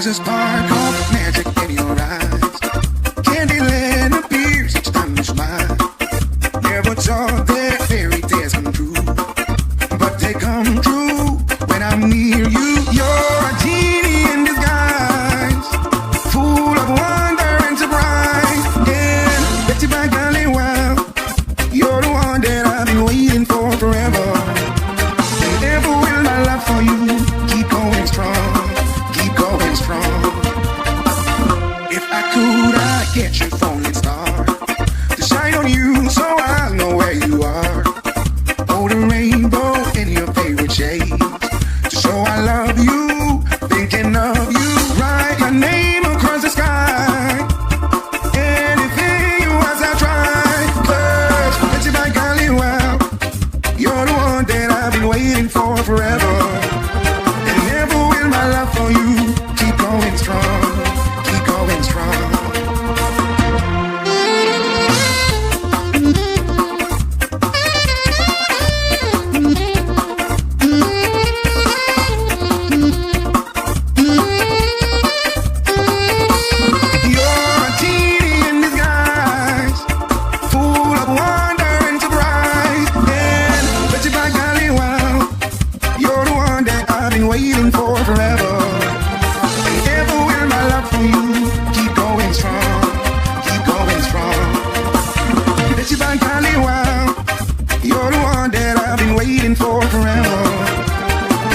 There's a spark of magic in your eyes. Candyland appears each time you smile. Never thought that fairy tales come true, but they come true when I'm near you. You're a genie in disguise, full of wonder and surprise. And Betty by golly, wow, you're the one that I've been waiting for forever. And ever will my love for you keep going strong, keep going strong. If I could, I'd get your falling star to shine on you so I'll know where you are. Hold a rainbow in your favorite shades to show I love you, thinking of you. Write your name across the sky. Anything you ask, I'll try. 'Cause Betty by golly, wow, you're the one that I've been waiting for forever. And never will my love for you keep going strong, keep going strong. You're a genie in disguise, full of wonder and surprise. And Betty by golly, wow, you're the one that I've been waiting for forever. And ever will my love for you keep going strong, keep going strong. Betty by golly, wow, you're the one that I've been waiting for forever.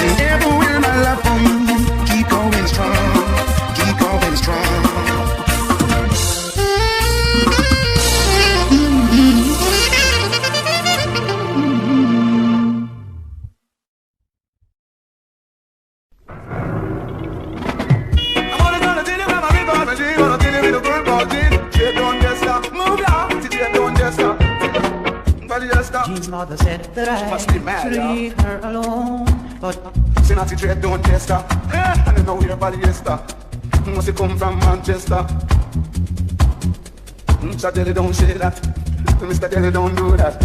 And ever will my love for you keep going strong, keep going strong. Jean's mother said that I must be mad, should leave her alone, but Say not to trade, don't tester. And you know your polyester. Must you come from Manchester? Mr. Jelly, don't say that. Mr. Jelly, don't do that.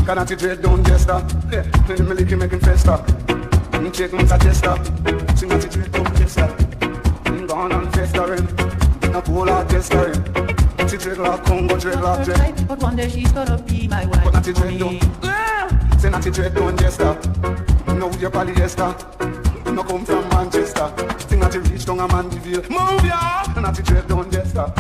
Cannot you trade, don't tester. Yeah, me lick you, make him fester. Check Mr. Chester. Say not to trade, don't tester. Gone and festering. No pool or testering. She trade like Congo, trade like trade. but one day she's gonna be my wife. But not to trade, don't. Say not to trade, don't tester. No, your polyester. No come from Manchester. Think that you reach down a Mandeville. Move ya! Not to trade, don't jester.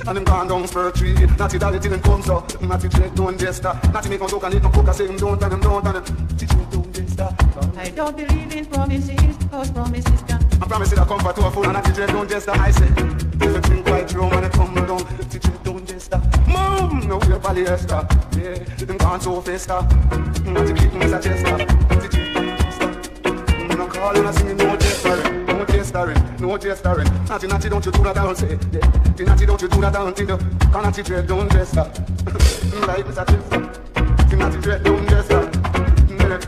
And him gone down for a tree. Not to dolly till him come so. Not to trade, don't jester. Not to make no joke and eat no cook. I say him don't and him don't and him. To trade, don't jester. I don't believe in promises, cause promises can. I promise you that comfort to a fool. And not to trade, don't jester. I say, if you think quite true and it come down. To trade, don't jester. Move! No, you're polyester. Yeah, him gone so fester. Not to keep Mr. Chester. To trade, don't jester. No calling and singing, no jestering, no jestering, no jestering. Natty, don't you do that, I'll say. Yeah. Natty, don't you do that, I'll think. Natty, dread, don't jester. Like Mr. Chester. Natty, dread, don't jester. Natty,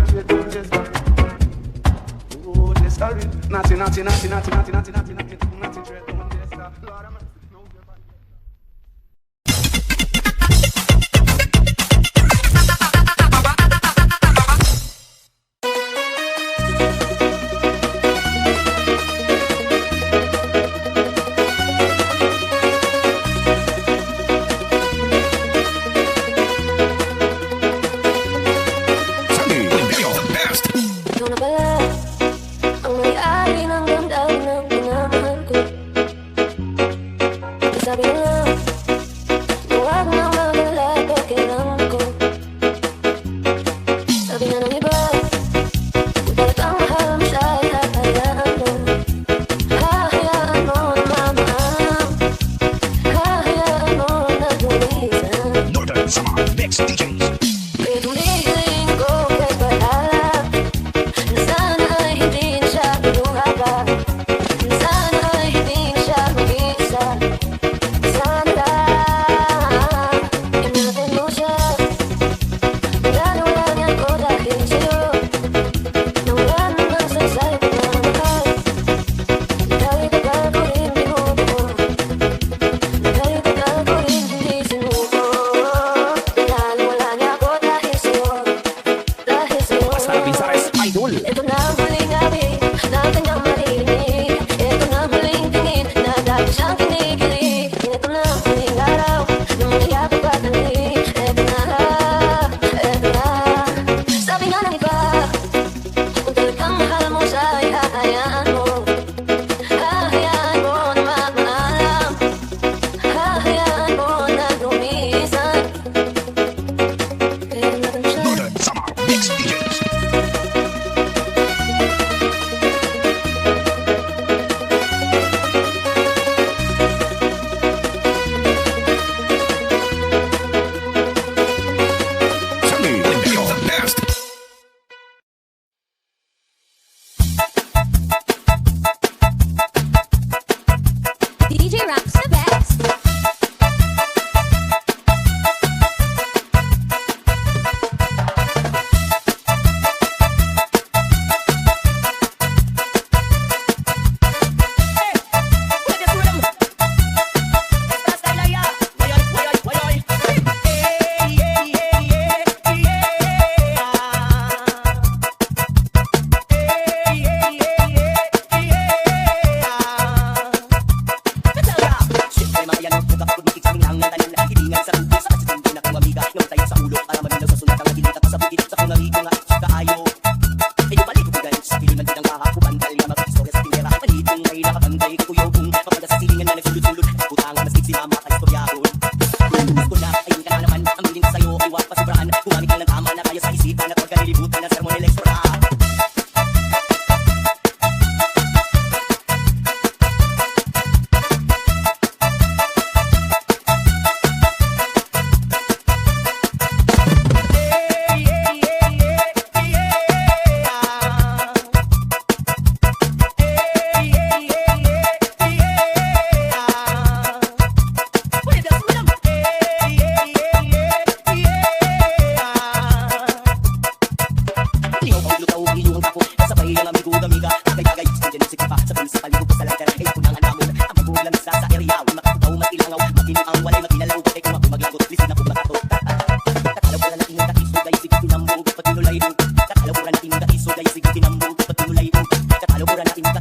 dread, don't jester. Oh, jestering. Natty, dread, don't jester. Lord, I'm no Ito na ang huling gabi, natin ang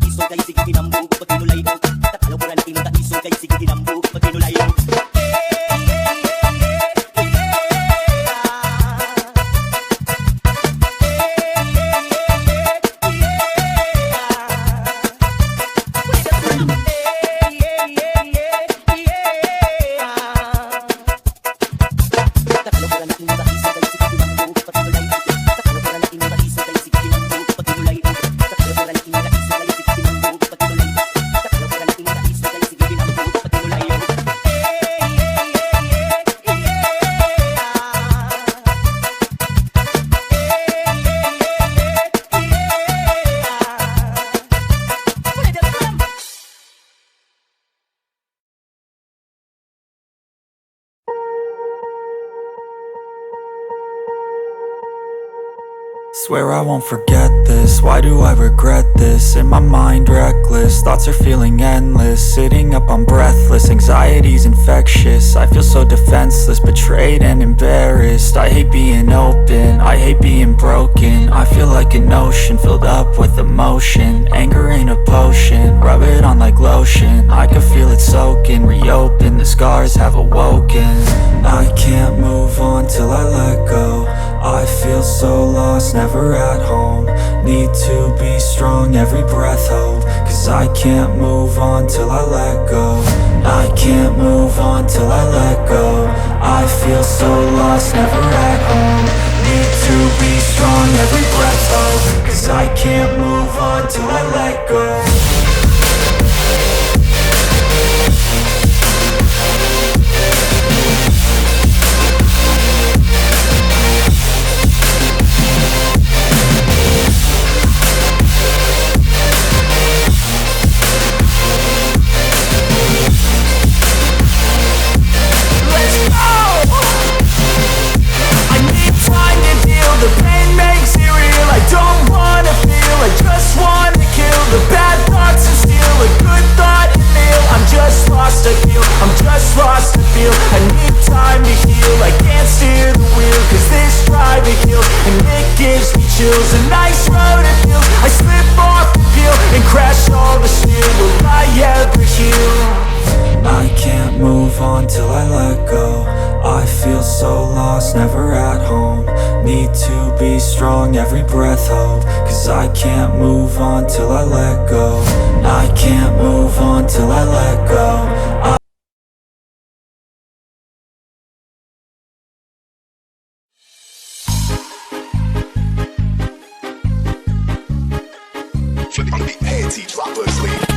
iso kay sige kinambo pag tinulay ko. Takalo ko ran tinta iso kay sige kinambo pag tinulay ko. Swear I won't forget this, why do I regret this? In my mind reckless, thoughts are feeling endless. Sitting up I'm breathless, anxiety's infectious. I feel so defenseless, betrayed and embarrassed. I hate being open, I hate being broken. I feel like an ocean filled up with emotion. Anger ain't a potion, rub it on like lotion. I can feel it soaking, reopen, the scars have awoken. I can't move on till I let go. I feel so lost, never at home. Need to be strong, every breath hope. Cause I can't move on till I let go. I can't move on till I let go. I feel so lost, never at home. Need to be strong, every breath hope. Cause I can't move on till I let go. The pain makes it real. I don't wanna feel, I just wanna kill the bad thoughts and steal a good thought and feel. I'm just lost to feel, I'm just lost to feel. I need time to heal, I can't steer the wheel. Cause this drive it kills, and it gives me chills. A nice road it feels, I slip off the peel and crash all the steel. Will I ever heal? I can't move on till I let go. I feel so lost, never at home. Need to be strong, every breath hope. Cause I can't move on till I let go. I can't move on till I let go. On the anti-droppers league.